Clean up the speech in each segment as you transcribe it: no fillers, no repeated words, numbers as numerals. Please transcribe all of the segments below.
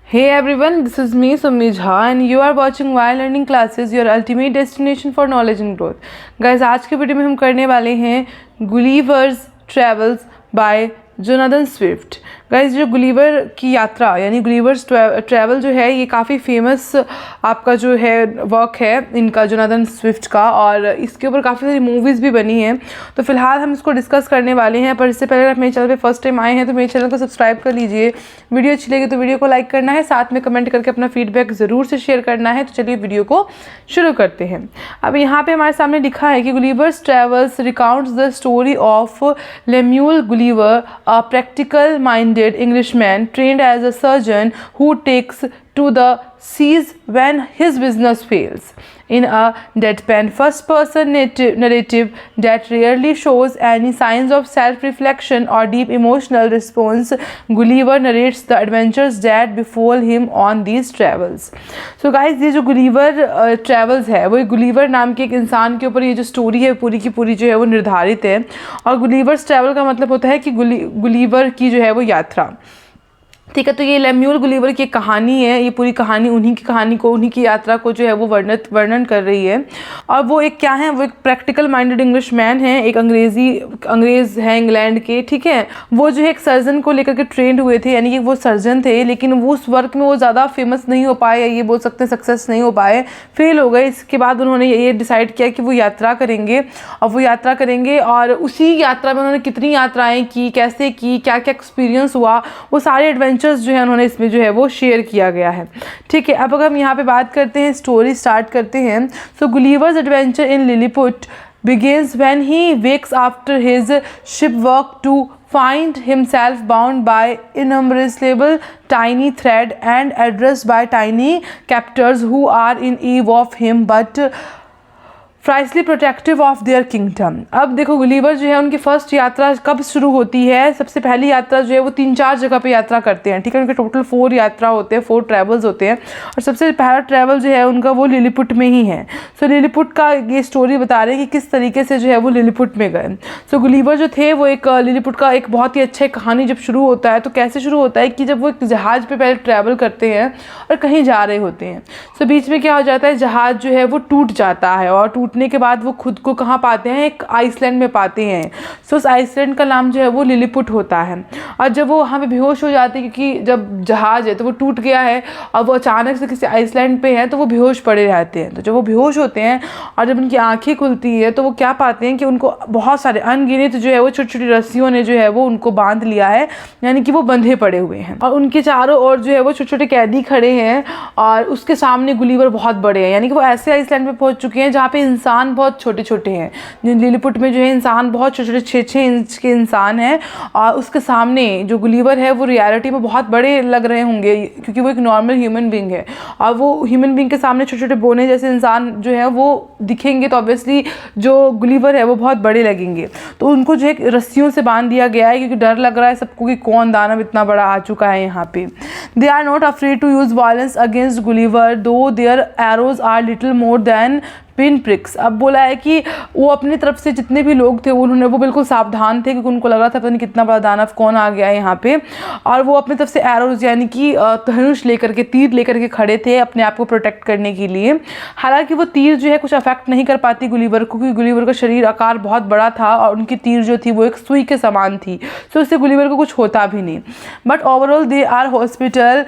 Hey everyone, this is me Summi Jha and you are watching While Learning Classes, your ultimate destination for knowledge and growth. Guys, आज के video में हम करने वाले हैं Gulliver's Travels by Jonathan Swift. Guys, जो Gulliver की यात्रा यानी गुलिवर्स ट्रैवल जो है ये काफ़ी फेमस आपका जो है वर्क है इनका, जोनाथन स्विफ्ट का, और इसके ऊपर काफ़ी सारी मूवीज़ भी बनी हैं। तो फिलहाल हम इसको डिस्कस करने वाले हैं, पर इससे पहले अगर आप मेरे चैनल पे फर्स्ट टाइम आए हैं तो मेरे चैनल को सब्सक्राइब कर लीजिए। वीडियो अच्छी लगी तो वीडियो को लाइक करना है, साथ में कमेंट करके अपना फीडबैक ज़रूर से शेयर करना है। तो चलिए वीडियो को शुरू करते हैं। अब यहाँ पे हमारे सामने लिखा है कि Gulliver's travels recounts the story of Lemuel Gulliver, a practical minded Englishman trained as a surgeon who takes to the seas when his business fails. In a deadpan first-person narrative that rarely shows any signs of self-reflection or deep emotional response, Gulliver narrates the adventures that befall him on these travels. So guys, ये जो Gulliver travels है वो Gulliver नाम के एक इंसान के ऊपर ये जो स्टोरी है पूरी की पूरी जो है वो निर्धारित है। और गुलिवर्स ट्रैवल का मतलब होता है कि गुलिवर की जो है वो यात्रा, ठीक है। तो ये लेम्यूल गुलिवर की कहानी है, ये पूरी कहानी उन्हीं की यात्रा को जो है वो वर्णन कर रही है। और वो एक क्या है, वो एक प्रैक्टिकल माइंडेड इंग्लिश मैन है, एक अंग्रेज़ है इंग्लैंड के, ठीक है। वो जो है एक सर्जन को लेकर के ट्रेंड हुए थे, यानी कि वो सर्जन थे, लेकिन वो उस वर्क में वो ज़्यादा फेमस नहीं हो पाए, या ये बोल सकते हैं सक्सेस नहीं हो पाए, फेल हो गए। इसके बाद उन्होंने ये डिसाइड किया कि वो यात्रा करेंगे, और उसी यात्रा में उन्होंने कितनी यात्राएँ की, कैसे की, क्या क्या एक्सपीरियंस हुआ, वो सारे एडवेंचर्स जो है उन्होंने इसमें जो है वो शेयर किया गया है, ठीक है। अब अगर हम यहाँ पे बात करते हैं, स्टोरी स्टार्ट करते हैं। So Gulliver's adventure in Lilliput begins when he wakes after his shipwreck to find himself bound by innumerable tiny thread and addressed by tiny captors who are in awe of him but fiercely protective of their kingdom. अब देखो, Gulliver जो है उनकी first यात्रा कब शुरू होती है? सबसे पहली यात्रा जो है वो 3-4 जगह पे यात्रा करते हैं, ठीक है। उनके टोटल 4 यात्रा होते हैं, 4 ट्रैवल्स होते हैं, और सबसे पहला ट्रैवल जो है उनका वो लिलीपुट में ही है। सो लिलीपुट का ये स्टोरी बता रहे हैं कि किस तरीके से जो है वो लिलीपुट में गए। सो गुलिवर जो थे वो एक लिलीपुट का एक बहुत ही अच्छा कहानी जब शुरू होता है तो कैसे शुरू होता है कि जब वो एक जहाज़ पे पहले ट्रैवल करते हैं और कहीं जा रहे होते हैं। सो बीच में क्या हो जाता है, जहाज़ जो है वो टूट जाता है, और टूटने के बाद वो खुद को कहाँ पाते हैं, एक आइसलैंड में पाते हैं। सो उस आइसलैंड का नाम जो है वो लिलीपुट होता है। और जब वो वहाँ पे बेहोश हो जाते हैं, क्योंकि जब जहाज़ है तो वो टूट गया है और वो अचानक से किसी आइसलैंड पे हैं, तो वो बेहोश पड़े रहते हैं। तो जब वो बेहोश होते हैं और जब उनकी आंखें खुलती है तो वो क्या पाते हैं कि उनको बहुत सारे अनगिनत जो है वो छोटी छोटी रस्सियों ने जो है वो उनको बांध लिया है, यानी कि वो बंधे पड़े हुए हैं, और उनके चारों ओर जो है वो छोटे छोटे कैदी खड़े हैं, और उसके सामने गुलिवर बहुत बड़े हैं, यानी कि वो ऐसे आइसलैंड पे पहुंच चुके हैं जहाँ पे इंसान बहुत छोटे छोटे हैं। लिलीपुट में जो है इंसान बहुत छोटे छोटे 6-6 इंच के इंसान हैं, और उसके सामने जो गुलिवर है वो रियलिटी में बहुत बड़े लग रहे होंगे, क्योंकि वो एक नॉर्मल ह्यूमन बींग है, और वो ह्यूमन बींग के सामने छोटे छोटे बोने जैसे इंसान जो है वो दिखेंगे, तो ऑब्वियसली जो गुलिवर है वो बहुत बड़े लगेंगे। तो उनको जो है रस्सियों से बांध दिया गया है, क्योंकि डर लग रहा है सबको कि कौन दानव इतना बड़ा आ चुका है यहाँ पे। They are not afraid to use violence against Gulliver though their arrows are little more than pin pricks. अब बोला है कि वो अपनी तरफ से जितने भी लोग थे उन्होंने वो बिल्कुल सावधान थे, क्योंकि उनको लग रहा था पता नहीं कितना बड़ा दानव कौन आ गया है यहाँ पे, और वो अपनी तरफ से एरोज यानी कि धनुष लेकर के, तीर लेकर के खड़े थे अपने आप को प्रोटेक्ट करने के लिए। हालांकि वो तीर जो है कुछ अफेक्ट नहीं कर पाती गुलिवर को, क्योंकि गुलिवर का शरीर आकार बहुत बड़ा था और उनकी तीर जो थी वो एक सुई के समान थी, तो उससे गुलिवर को कुछ होता भी नहीं। But overall they are hospital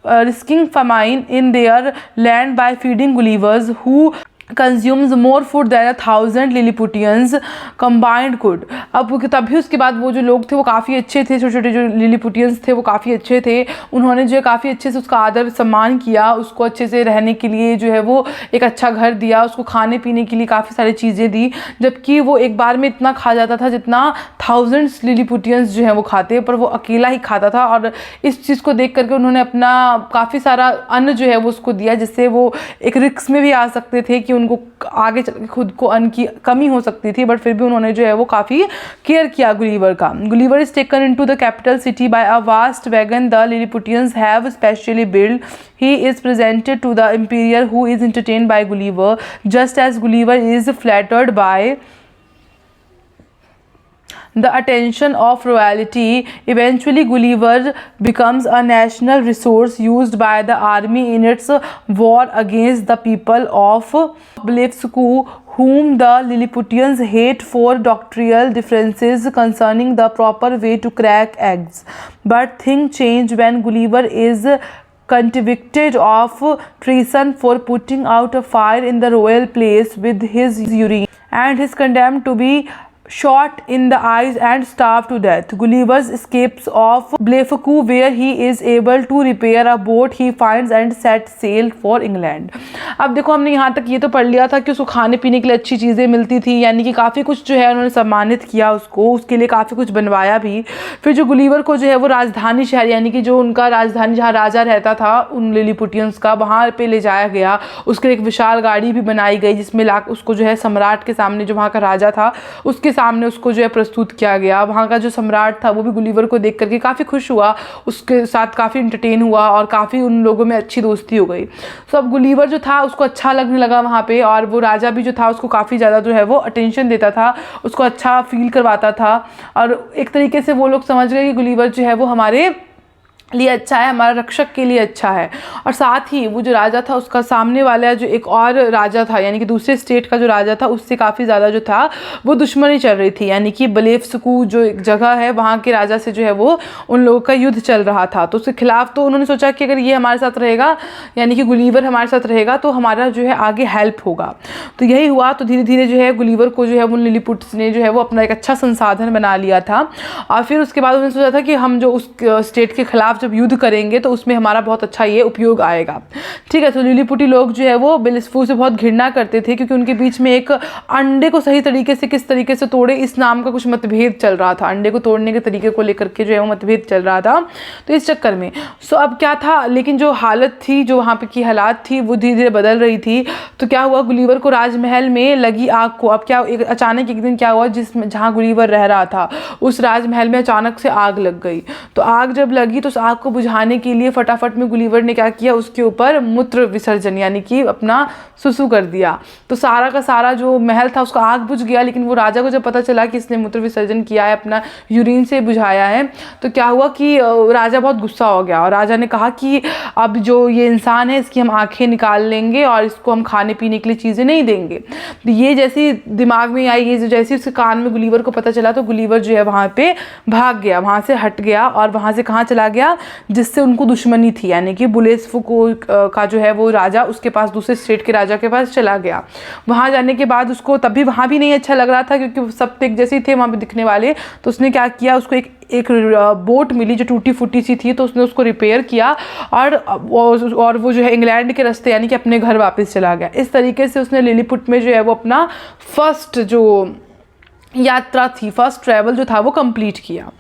risking famine in their land by feeding Gullivers who consumes more food than 1,000 Lilliputians combined could। अब तभी उसके बाद वो जो लोग थे वो काफ़ी अच्छे थे, छोटे छोटे जो लिलीपुटियंस थे वो काफ़ी अच्छे थे, उन्होंने जो है काफ़ी अच्छे से उसका आदर सम्मान किया, उसको अच्छे से रहने के लिए जो है वो एक अच्छा घर दिया, उसको खाने पीने के लिए काफ़ी सारी चीज़ें दी, जबकि वो एक बार में इतना खा जाता था जितना 1000 लिलीपुटियंस जो है वो खाते, पर वो अकेला ही खाता था। और इस चीज़ को देख करके उन्होंने अपना काफ़ी सारा अन्न जो है वो उसको दिया, जिससे वो एक रिस्क में भी आ सकते थे कि उनको आगे चल के खुद को अन्न की कमी हो सकती थी, बट फिर भी उन्होंने जो है वो काफ़ी केयर किया गुलिवर का। Gulliver is taken into the capital city by a vast wagon the Lilliputians have specially build. He is presented to the emperor who is entertained by Gulliver just as Gulliver is flattered by the attention of royalty. Eventually, Gulliver becomes a national resource used by the army in its war against the people of Blefuscu, whom the Lilliputians hate for doctrinal differences concerning the proper way to crack eggs. But things change when Gulliver is convicted of treason for putting out a fire in the royal place with his urine, and is condemned to be shot in the eyes and starved to death. Gulliver escapes of Blefuscu, where he is able to repair a boat he finds and set sail for England. अब देखो, हमने यहाँ तक ये तो पढ़ लिया था कि उसको खाने पीने के लिए अच्छी चीज़ें मिलती थी, यानी कि काफ़ी कुछ जो है उन्होंने सम्मानित किया उसको, उसके लिए काफ़ी कुछ बनवाया भी। फिर जो गुलीवर को जो है वो राजधानी शहर, यानी कि जो उनका राजधानी जहाँ राजा रहता था उन लिलीपुटियंस का, वहाँ पे ले जाया गया। उसके एक विशाल गाड़ी भी बनाई गई जिसमें उसको जो है सम्राट के सामने, जो वहाँ का राजा था उसके सामने उसको जो है प्रस्तुत किया गया। वहाँ का जो सम्राट था वो भी गुलीवर को देख करके काफ़ी खुश हुआ, उसके साथ काफ़ी इंटरटेन हुआ और काफ़ी उन लोगों में अच्छी दोस्ती हो गई। तो अब गुलीवर जो था उसको अच्छा लगने लगा वहाँ पे, और वो राजा भी जो था उसको काफ़ी ज़्यादा जो है वो अटेंशन देता था, उसको अच्छा फील करवाता था। और एक तरीके से वो लोग समझ गए कि गुलीवर जो है वो हमारे लिए अच्छा है, हमारा रक्षक के लिए अच्छा है। और साथ ही वो जो राजा था उसका सामने वाला जो एक और राजा था, यानी कि दूसरे स्टेट का जो राजा था, उससे काफ़ी ज़्यादा जो था वो दुश्मनी चल रही थी, यानी कि ब्लेफस्कू जो एक जगह है वहाँ के राजा से जो है वो उन लोगों का युद्ध चल रहा था। तो उसके खिलाफ तो उन्होंने सोचा कि अगर ये हमारे साथ रहेगा, यानी कि गुलीवर हमारे साथ रहेगा, तो हमारा जो है आगे हेल्प होगा। तो यही हुआ। तो धीरे धीरे जो है गुलीवर को जो है उन लिलीपुट्स ने जो है वो अपना एक अच्छा संसाधन बना लिया था। और फिर उसके बाद उन्होंने सोचा था कि हम जो उस स्टेट के खिलाफ जब युद्ध करेंगे तो उसमें हमारा बहुत अच्छा ये उपयोग आएगा। ठीक है। तो लिलीपुटी लोग जो है वो ब्लेफस्कू से बहुत घृणा करते थे, क्योंकि उनके बीच में एक अंडे को सही तरीके से किस तरीके से तोड़े इस नाम का कुछ मतभेद चल रहा था। अंडे को तोड़ने के तरीके को लेकर के जो है वो मतभेद चल रहा था। तो इस चक्कर में अब क्या था, लेकिन जो हालत थी, जो वहाँ पे की हालात थी वो धीरे धीरे बदल रही थी। तो क्या हुआ, गुलीवर को राजमहल में लगी आग को, अब क्या अचानक एक दिन क्या हुआ, जिसमें जहाँ गुलीवर रह रहा था उस राजमहल में अचानक से आग लग गई। तो आग जब लगी तो उस आग को बुझाने के लिए फटाफट में गुलीवर ने क्या किया, उसके ऊपर मूत्र विसर्जन, यानी कि अपना सुसु कर दिया। तो सारा का सारा जो महल था उसका आग बुझ गया। लेकिन वो राजा को जब पता चला कि इसने मूत्र विसर्जन किया है, अपना यूरिन से बुझाया है, तो क्या हुआ कि राजा बहुत गुस्सा हो गया और राजा ने कहा कि अब जो ये इंसान है इसकी हम आंखें निकाल लेंगे और इसको हम खाने पीने के लिए चीज़ें नहीं देंगे। तो ये जैसी दिमाग में आई, ये जैसे उसके कान में गुलीवर को पता चला, तो गुलीवर जो है वहाँ पे भाग गया, वहाँ से हट गया। और वहाँ से कहाँ चला गया, जिससे उनको दुश्मनी थी, यानी कि ब्लेफस्कू का जो है वो राजा, उसके पास, दूसरे स्टेट के राजा के पास चला गया। वहाँ जाने के बाद उसको तब भी वहाँ भी नहीं अच्छा लग रहा था, क्योंकि सब एक जैसे ही थे वहाँ पे दिखने वाले। तो उसने क्या किया, उसको एक बोट मिली जो टूटी फूटी सी थी, तो उसने उसको रिपेयर किया और वो जो है इंग्लैंड के रास्ते, यानी कि अपने घर वापस चला गया। इस तरीके से उसने लिलीपुट में जो है वो अपना फर्स्ट जो यात्रा थी, फर्स्ट ट्रैवल जो था वो कंप्लीट किया।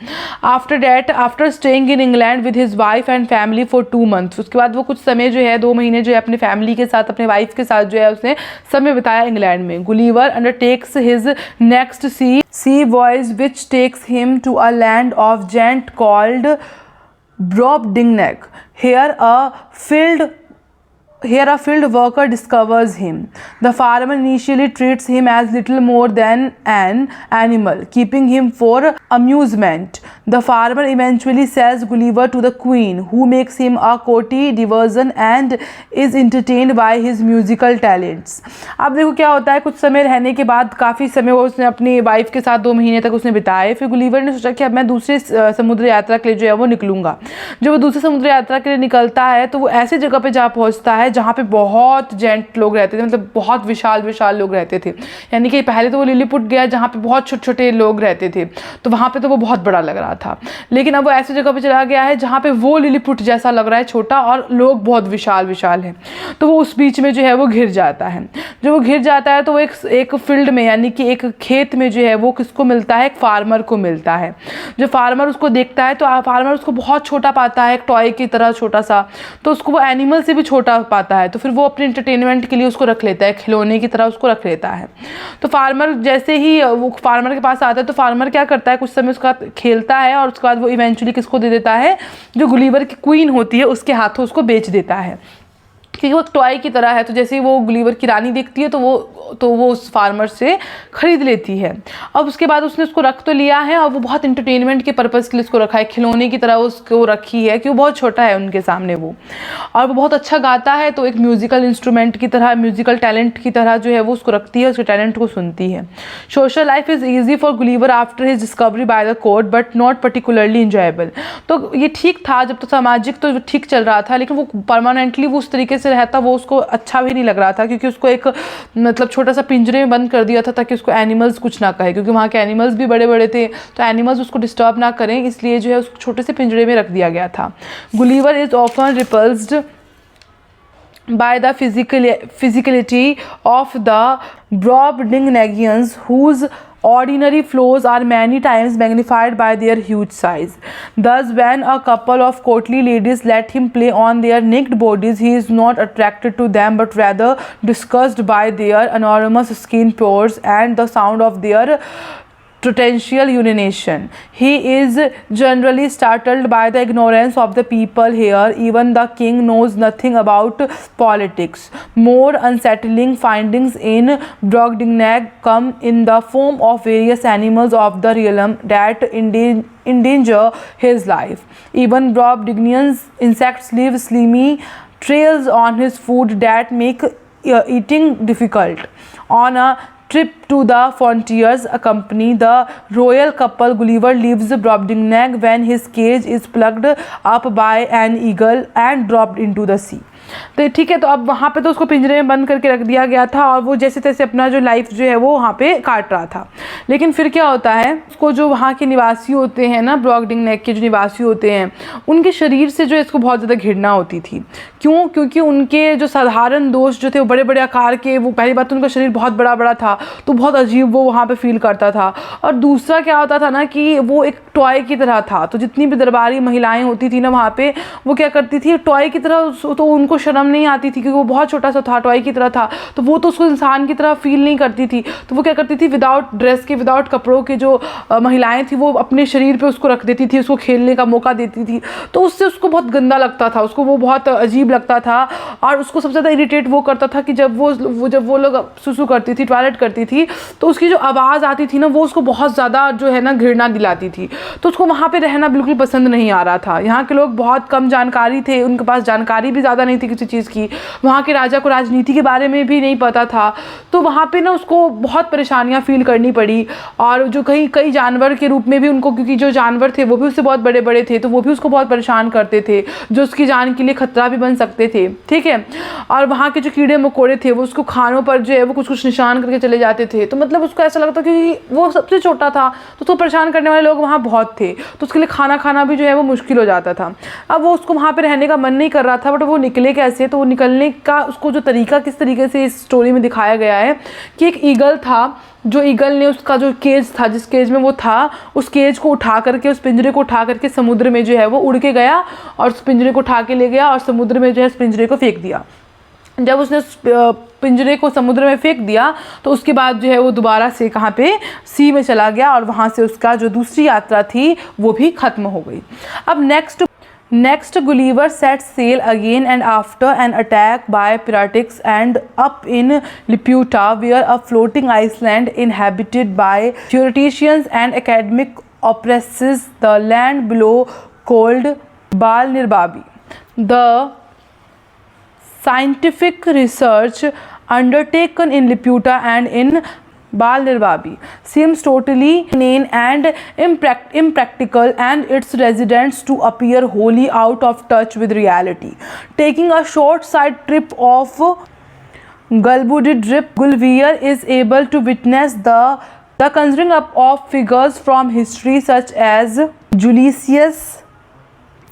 After staying in England with his wife and family for 2 months, उसके बाद वो कुछ समय जो है 2 महीने जो है अपने फैमिली के साथ, अपने वाइफ के साथ जो है उसने समय बिताया इंग्लैंड में। Gulliver undertakes his next sea voyage which takes him to a land of giants called Brobdingnag. Here a field worker discovers him. The farmer initially treats him as little more than an animal, keeping him for amusement. The farmer eventually sells Gulliver to the queen, who makes him a courtly diversion and is entertained by his musical talents. अब देखो क्या होता है, कुछ समय रहने के बाद, काफ़ी समय वो उसने अपनी वाइफ के साथ 2 महीने तक उसने बिताए। फिर गुलीवर ने सोचा कि अब मैं दूसरे समुद्र यात्रा के लिए जो है वो निकलूँगा। जब वो दूसरे समुद्र यात्रा के लिए निकलता है तो वो ऐसी जगह पे जा पहुँचता है जहाँ पे बहुत जेंट लोग रहते थे, मतलब बहुत विशाल विशाल लोग रहते थे। यानी कि पहले तो वो लिलीपुट गया जहाँ पे बहुत छोटे छोटे लोग रहते थे, तो वहाँ पे तो वो बहुत बड़ा लग रहा था। लेकिन अब वो ऐसी जगह पे चला गया है जहाँ पे वो लिलीपुट जैसा लग रहा है, छोटा, और लोग बहुत विशाल विशाल हैं। तो वो उस बीच में जो है वो घिर जाता है। जब वो घिर जाता है तो वो एक फील्ड में, यानी कि एक खेत में जो है वो किसको मिलता है, एक फार्मर को मिलता है। जो फार्मर उसको देखता है तो फार्मर उसको बहुत छोटा पाता है, एक टॉय की तरह छोटा सा, तो उसको वो एनिमल से भी छोटा पाता है। तो फिर वो अपने इंटरटेनमेंट के लिए उसको रख लेता है, खिलौने की तरह उसको रख लेता है। तो फार्मर जैसे ही वो फार्मर के पास आता है तो फार्मर क्या करता है, कुछ समय उसका खेलता है और उसके बाद वो इवेंचुअली किसको दे देता है, जो गुलीवर की क्वीन होती है उसके हाथों उसको बेच देता है, क्योंकि वो टॉय की तरह है। तो जैसे ही वो गुलीवर की रानी देखती है तो वो तो वो उस फार्मर से ख़रीद लेती है। अब उसके बाद उसने उसको रख तो लिया है और वो बहुत इंटरटेनमेंट के पर्पज़ के लिए उसको रखा है, खिलौने की तरह उसको रखी है कि वो बहुत छोटा है उनके सामने वो, और वो बहुत अच्छा गाता है, तो एक म्यूज़िकल इंस्ट्रूमेंट की तरह, म्यूज़िकल टैलेंट की तरह जो है वो उसको रखती है, उसके टैलेंट को सुनती है। Social life is easy for Gulliver after his discovery by the court but not particularly enjoyable. तो ये ठीक था, जब तो सामाजिक तो ठीक चल रहा था, लेकिन वो परमानेंटली वो उस तरीके से रहता वो उसको अच्छा भी नहीं लग रहा था, क्योंकि उसको एक मतलब छोटा सा पिंजरे में बंद कर दिया था ताकि उसको एनिमल्स कुछ ना कहे, क्योंकि वहाँ के एनिमल्स भी बड़े बड़े थे, तो एनिमल्स उसको डिस्टर्ब ना करें, इसलिए जो है उसको छोटे से पिंजरे में रख दिया गया था। Gulliver is often repulsed by the physicality of the Brobdingnagians, whose ordinary flaws are many times magnified by their huge size. Thus, when a couple of courtly ladies let him play on their naked bodies, he is not attracted to them but rather disgusted by their enormous skin pores and the sound of their potential urination. He is generally startled by the ignorance of the people here. Even the king knows nothing about politics. More unsettling findings in Brobdingnag come in the form of various animals of the realm that endanger his life. Even Brobdingnagian insects leave slimy trails on his food that make eating difficult. On a trip to the frontiers accompany the royal couple, Gulliver leaves Brobdingnag when his cage is plucked up by an eagle and dropped into the sea. तो ठीक है, तो अब वहाँ पे तो उसको पिंजरे में बंद करके रख दिया गया था और वो जैसे तैसे अपना जो लाइफ जो है वो वहाँ पे काट रहा था। लेकिन फिर क्या होता है, उसको जो वहाँ के निवासी होते हैं ना, ब्रॉबडिंगनेग के जो निवासी होते हैं, उनके शरीर से जो है इसको बहुत ज़्यादा घृणा होती थी। क्यों? क्योंकि उनके जो साधारण दोस्त जो थे वो बड़े बड़े आकार के, वो पहली बात तो उनका शरीर बहुत बड़ा बड़ा था, तो बहुत अजीब वो वहाँ पर फील करता था। और दूसरा क्या होता था ना कि वो एक टॉय की तरह था, तो जितनी भी दरबारी महिलाएँ होती थी ना वहाँ पर, वो क्या करती थी, टॉय की तरह, तो उनको शर्म नहीं आती थी क्योंकि वो बहुत छोटा सा था, टॉय की तरह था, तो वो तो उसको इंसान की तरह फील नहीं करती थी। तो वो क्या करती थी, विदाउट ड्रेस के, विदाउट कपड़ों के जो महिलाएं थी वो अपने शरीर पे उसको रख देती थी, उसको खेलने का मौका देती थी। तो उससे उसको बहुत गंदा लगता था, उसको वो बहुत अजीब लगता था। और उसको सबसे ज़्यादा इरिटेट वो करता था कि जब वो लोग सुसु करती थी, टॉयलेट करती थी, तो उसकी जो आवाज़ आती थी ना वो उसको बहुत ज़्यादा जो है ना घृणा दिलाती थी। तो उसको वहाँ पर रहना बिल्कुल पसंद नहीं आ रहा था। यहाँ के लोग बहुत कम जानकारी थे, उनके पास जानकारी भी ज़्यादा नहीं थी किसी चीज़ की, वहाँ के राजा को राजनीति के बारे में भी नहीं पता था। तो वहाँ पे ना उसको बहुत परेशानियाँ फील करनी पड़ी। और जो कई जानवर के रूप में भी उनको, क्योंकि जो जानवर थे वो भी उससे बहुत बड़े बड़े थे, तो वो भी उसको बहुत परेशान करते थे, जो उसकी जान के लिए खतरा भी बन सकते थे। ठीक है, और वहाँ के जो कीड़े मकोड़े थे वो उसको खानों पर जो है वो कुछ निशान करके चले जाते थे। तो मतलब उसको ऐसा लगता कि वो सबसे छोटा था, तो उसको परेशान करने वाले लोग वहाँ बहुत थे, तो उसके लिए खाना खाना भी जो है वो मुश्किल हो जाता था। अब वो उसको वहाँ पर रहने का मन नहीं कर रहा था, बट वो निकले कैसे, तो वो निकलने का उसको जो तरीका किस तरीके से इस स्टोरी में दिखाया गया है कि एक ईगल था, जो ईगल ने उसका जो केज था, जिस केज में वो था, उस केज को उठा करके, उस पिंजरे को उठा करके समुद्र में जो है वो उड़ के गया और उस पिंजरे को उठा के ले गया और समुद्र में जो है उस पिंजरे को फेंक दिया। जब उसने उस पिंजरे को समुद्र में फेंक दिया तो उसके बाद जो है वो दोबारा से कहाँ पे, सी में चला गया और वहाँ से उसका जो दूसरी यात्रा थी वो भी ख़त्म हो गई। अब Next, Gulliver sets sail again and after an attack by pirates and up in Laputa, where a floating island inhabited by theoreticians and academic oppresses the land below called Bal Nirbabi. The scientific research undertaken in Laputa and in Bal Nirbabi seems totally inane and impractical, and its residents to appear wholly out of touch with reality. Taking a short side trip of Gulbuddin Drip, Gulliver is able to witness the conjuring up of figures from history such as Julius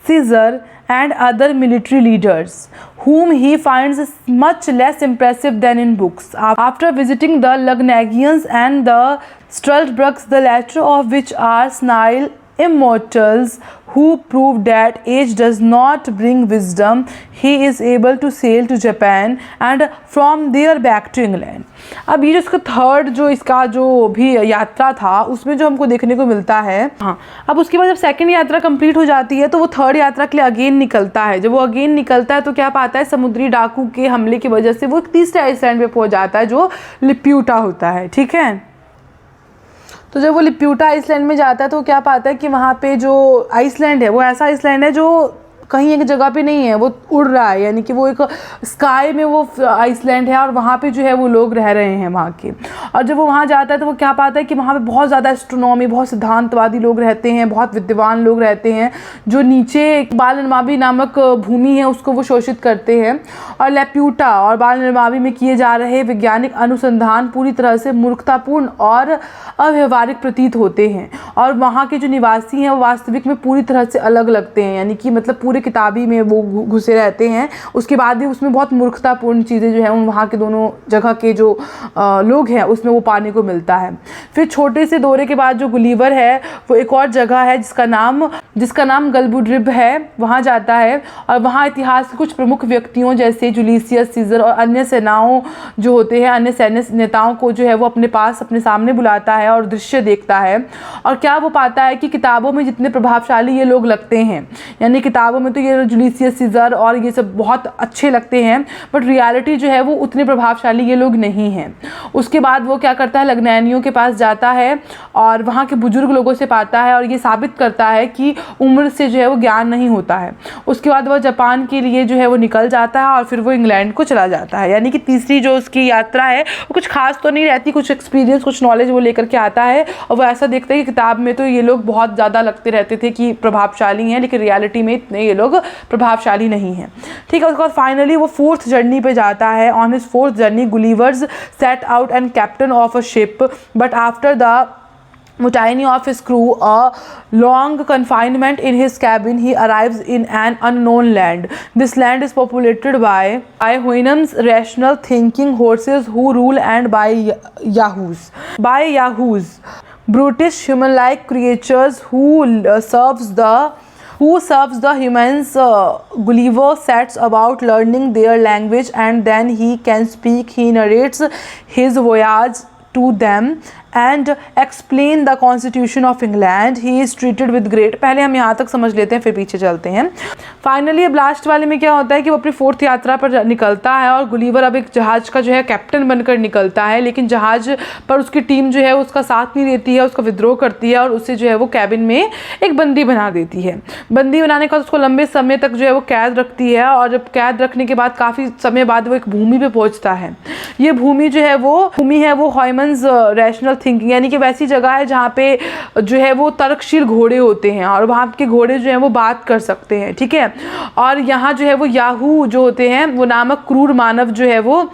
Caesar and other military leaders, whom he finds much less impressive than in books. After visiting the Lugnagians and the Struldbrugs, the latter of which are senile immortals who proved that age does not bring wisdom, he is able to sail to Japan and from there back to England. अब ये जो इसका third जो इसका जो भी यात्रा था उसमें जो हमको देखने को मिलता है, हाँ, अब उसके बाद जब सेकंड यात्रा कंप्लीट हो जाती है तो वो थर्ड यात्रा के लिए अगेन निकलता है। जब वो अगेन निकलता है तो क्या पाता है, समुद्री डाकू के हमले की वजह से वो तीसरे आइसलैंड पे पहुंच जाता है जो लिप्यूटा होता है। ठीक है, तो जब वो लिप्यूटा आइसलैंड में जाता है तो क्या पाता है कि वहाँ पे जो आइसलैंड है वो ऐसा आइसलैंड है जो कहीं एक जगह पे नहीं है, वो उड़ रहा है, यानी कि वो एक स्काई में वो आइसलैंड है और वहाँ पे जो है वो लोग रह रहे हैं वहाँ के। और जब वो वहाँ जाता है तो वो क्या पाता है कि वहाँ पे बहुत ज़्यादा एस्ट्रोनॉमी, बहुत सिद्धांतवादी लोग रहते हैं, बहुत विद्वान लोग रहते हैं जो नीचे बाल निर्मावी नामक भूमि है उसको वो शोषित करते हैं। और लिप्यूटा और बाल निर्मावी में किए जा रहे वैज्ञानिक अनुसंधान पूरी तरह से मूर्खतापूर्ण और अव्यवहारिक प्रतीत होते हैं और वहाँ के जो निवासी हैं वो वास्तविक में पूरी तरह से अलग लगते हैं, यानी कि मतलब पूरे किताबी में वो घुसे रहते हैं। उसके बाद भी उसमें बहुत मूर्खतापूर्ण चीज़ें जो है उन वहाँ के दोनों जगह के जो लोग हैं उसमें वो पाने को मिलता है। फिर छोटे से दौरे के बाद जो गुलीवर है वो एक और जगह है जिसका नाम गल्बुड्रिब है, वहाँ जाता है और वहाँ इतिहास के कुछ प्रमुख व्यक्तियों जैसे जुलियस सीजर और अन्य सेनाओं जो होते हैं, अन्य सैन्य नेताओं को जो है वो अपने पास अपने सामने बुलाता है और दृश्य देखता है। और क्या वो पाता है कि किताबों में जितने प्रभावशाली ये लोग लगते हैं, यानी किताबों में तो ये जुलियस सीजर और ये सब बहुत अच्छे लगते हैं, बट रियलिटी जो है वो उतने प्रभावशाली ये लोग नहीं हैं। उसके बाद वो क्या करता है, लग्नैनियों के पास जाता है और वहाँ के बुजुर्ग लोगों से पाता है और ये साबित करता है कि उम्र से जो है वो ज्ञान नहीं होता है। उसके बाद वह जापान के लिए जो है वो निकल जाता है और फिर वो इंग्लैंड को चला जाता है। यानी कि तीसरी जो उसकी यात्रा है वो कुछ खास तो नहीं रहती, कुछ एक्सपीरियंस, कुछ नॉलेज वो लेकर के आता है और वो ऐसा देखता है कि किताब में तो ये लोग बहुत ज़्यादा लगते रहते थे कि प्रभावशाली हैं, लेकिन रियलिटी में इतने ये लोग प्रभावशाली नहीं हैं। ठीक है, उसके बाद फाइनली वो फोर्थ जर्नी पे जाता है। On his fourth journey Gulliver's set out and captain of a ship, but after the mutiny of his crew, a long confinement in his cabin, he arrives in an unknown land. This land is populated by Houyhnhnm's rational thinking horses who rule and by yahoos, brutish human-like creatures who serves the humans. Gulliver sets about learning their language and then he can speak. He narrates his voyage to them and explain the constitution of England. He is treated with great, पहले हम यहाँ तक समझ लेते हैं फिर पीछे चलते हैं। फाइनली अब लास्ट वाले में क्या होता है कि वो अपनी फोर्थ यात्रा पर निकलता है और गुलीवर अब एक जहाज़ का जो है कैप्टन बनकर निकलता है, लेकिन जहाज़ पर उसकी टीम जो है उसका साथ नहीं देती है, उसका विद्रोह करती है और उसे जो है वो कैबिन में एक बंदी बना देती है। बंदी बनाने का उसको लंबे समय तक जो है वो कैद रखती है और जब कैद रखने के बाद काफ़ी समय बाद वो एक भूमि पे पहुंचता है। ये भूमि जो है वो हॉयमन्स रैशनल थिंकिंग, यानी कि वैसी जगह है जहाँ पे जो है वो तर्कशील घोड़े होते हैं और वहाँ के घोड़े जो हैं वो बात कर सकते हैं। ठीक है, और यहाँ जो है वो याहू जो होते हैं वो नामक क्रूर मानव जो है वो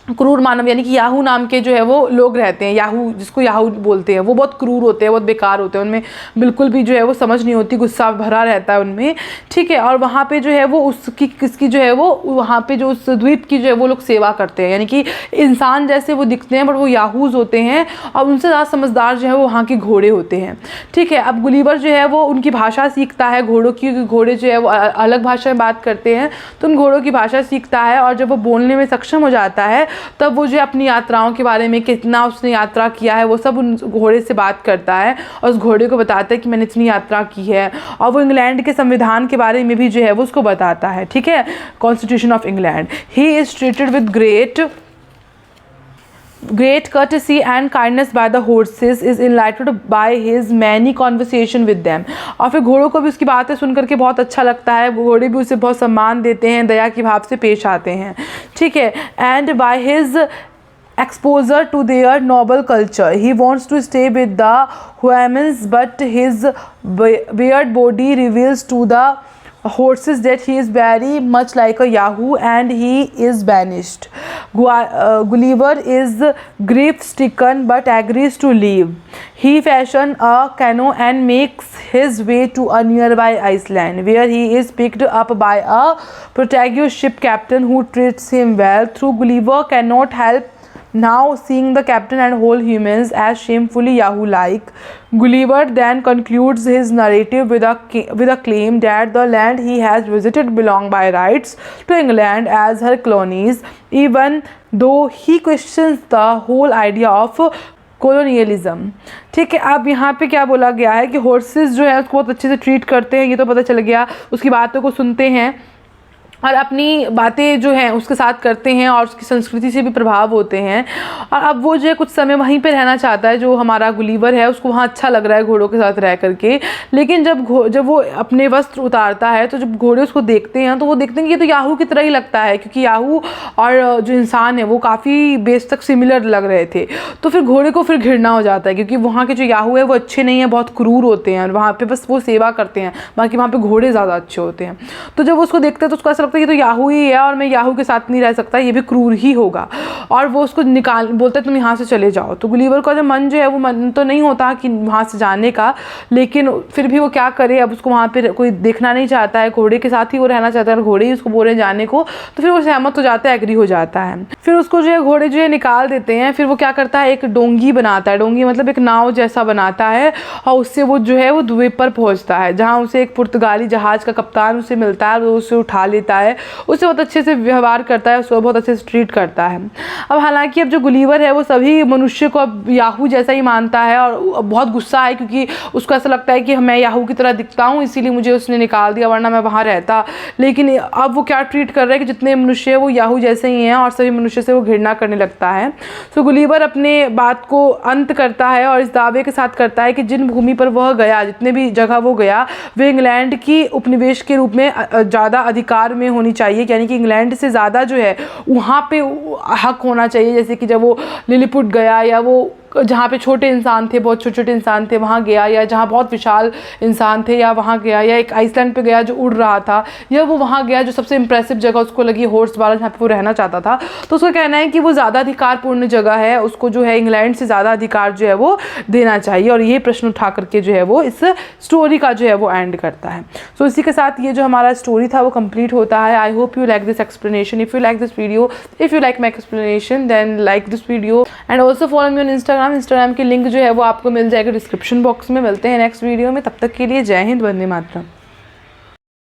क्रूर मानव यानी कि याहू नाम के जो है वो लोग रहते हैं। याहू, जिसको याहू बोलते हैं, वो बहुत क्रूर होते हैं, बहुत बेकार होते हैं, उनमें बिल्कुल भी जो है वो समझ नहीं होती, गुस्सा भरा रहता है उनमें। ठीक है, और वहाँ पे जो है वो किसकी जो है वो वहाँ पे जो उस द्वीप की जो है वो लोग सेवा करते हैं, यानी कि इंसान जैसे वो दिखते हैं बट वो याहूज होते हैं और उनसे ज़्यादा समझदार जो है वो वहाँ के घोड़े होते हैं। ठीक है, अब गुलीवर जो है वो उनकी भाषा सीखता है घोड़ों की, क्योंकि घोड़े जो है वो अलग भाषा में बात करते हैं, तो उन घोड़ों की भाषा सीखता है और जब वो बोलने में सक्षम हो जाता है तब वो जो अपनी यात्राओं के बारे में कितना उसने यात्रा किया है वो सब उन घोड़े से बात करता है और उस घोड़े को बताता है कि मैंने इतनी यात्रा की है, और वो इंग्लैंड के संविधान के बारे में भी जो है वो उसको बताता है। ठीक है, constitution of England. He is treated with great courtesy and kindness by the horses, is enlightened by his many conversation with them। और फिर घोड़ों को भी उसकी बातें सुन करके बहुत अच्छा लगता है, घोड़े भी उसे बहुत सम्मान देते हैं, दया के भाव से पेश आते हैं। ठीक है, and by his exposure to their noble culture, he wants to stay with the humans, but his weird body reveals to the horses that he is very much like a Yahoo and he is banished. Gulliver is grief-stricken but agrees to leave. He fashions a canoe and makes his way to a nearby island, where he is picked up by a Proteus ship captain who treats him well. Though Gulliver cannot help now seeing the captain and whole humans as shamefully Yahoo-like. Gulliver then concludes his narrative with a claim that the land he has visited belong by rights to England as her colonies, even though he questions the whole idea of colonialism. ठीक है, अब यहाँ पे क्या बोला गया है कि हॉर्सेस जो है उसको बहुत अच्छे से ट्रीट करते हैं, ये तो पता चल गया, उसकी बातों को सुनते हैं और अपनी बातें जो हैं उसके साथ करते हैं और उसकी संस्कृति से भी प्रभाव होते हैं। और अब वो जो है कुछ समय वहीं पे रहना चाहता है, जो हमारा गुलीवर है उसको वहाँ अच्छा लग रहा है घोड़ों के साथ रह करके। लेकिन जब वो अपने वस्त्र उतारता है तो जब घोड़े उसको देखते हैं तो वो देखते हैं कि ये तो याहू की तरह ही लगता है, क्योंकि याहू और जो इंसान है वो काफ़ी बेस तक सिमिलर लग रहे थे। तो फिर घोड़े को फिर घृणा हो जाता है, क्योंकि वहाँ के जो याहू है वो अच्छे नहीं हैं, बहुत क्रूर होते हैं और वहाँ पर बस वो सेवा करते हैं, बाकी वहाँ पर घोड़े ज़्यादा अच्छे होते हैं। तो जब उसको देखते हैं तो उसको ऐसा ये तो याहू ही है और मैं याहू के साथ नहीं रह सकता, ये भी क्रूर ही होगा। और वो उसको बोलता है तुम यहाँ से चले जाओ। तो गुलीवर का जो मन जो है वो मन तो नहीं होता कि वहाँ से जाने का, लेकिन फिर भी वो क्या करे, अब उसको वहाँ पे कोई देखना नहीं चाहता है, घोड़े के साथ ही वो रहना चाहता है और घोड़े ही उसको बोल रहे हैं जाने को। तो फिर वो सहमत हो जाता है, एग्री हो जाता है। फिर उसको जो है घोड़े जो है निकाल देते हैं। फिर वो क्या करता है, एक डोंगी बनाता है, डोंगी मतलब एक नाव जैसा बनाता है, और उससे वो जो है वो द्वीप पर पहुँचता है, जहाँ उसे एक पुर्तगाली जहाज़ का कप्तान उसे मिलता है, वो उसे उठा लेता है, उससे बहुत अच्छे से व्यवहार करता है, उसको बहुत अच्छे से ट्रीट करता है। अब हालांकि अब जो गुलीवर है वो सभी मनुष्य को अब याहू जैसा ही मानता है और बहुत गुस्सा है, क्योंकि उसको ऐसा लगता है कि मैं याहू की तरह दिखता हूँ, इसीलिए मुझे उसने निकाल दिया, वरना मैं वहाँ रहता। लेकिन अब वो क्या ट्रीट कर रहा है कि जितने मनुष्य है वो याहू जैसे ही हैं और सभी मनुष्य से वो घृणा करने लगता है। तो गुलीवर अपने बात को अंत करता है और इस दावे के साथ करता है कि जिन भूमि पर वह गया, जितने भी जगह वो गया, वे इंग्लैंड की उपनिवेश के रूप में ज़्यादा अधिकार में होनी चाहिए, यानी कि इंग्लैंड से ज़्यादा जो है वहाँ पे हक होना चाहिए। जैसे कि जब वो लिलीपुट गया, या वो जहाँ पे छोटे इंसान थे, बहुत छोटे छोटे इंसान थे वहाँ गया, या जहाँ बहुत विशाल इंसान थे या वहाँ गया, या एक आइसलैंड पे गया जो उड़ रहा था, या वो वहाँ गया जो सबसे इंप्रेसिव जगह उसको लगी हॉर्स वाला, जहाँ पे वो रहना चाहता था। तो उसका कहना है कि वो ज़्यादा अधिकारपूर्ण जगह है, उसको जो है इंग्लैंड से ज़्यादा अधिकार जो है वो देना चाहिए। और ये प्रश्न उठा करके जो है वो इस स्टोरी का जो है वो एंड करता है। सो इसी के साथ ये जो हमारा स्टोरी था वो कंप्लीट होता है। I hope you like this explanation. If you like this video, if you like my explanation, then like this video and also follow me on Instagram की लिंक जो है वो आपको मिल जाएगा डिस्क्रिप्शन बॉक्स में। मिलते हैं नेक्स्ट वीडियो में, तब तक के लिए जय हिंद, वंदे मातरम।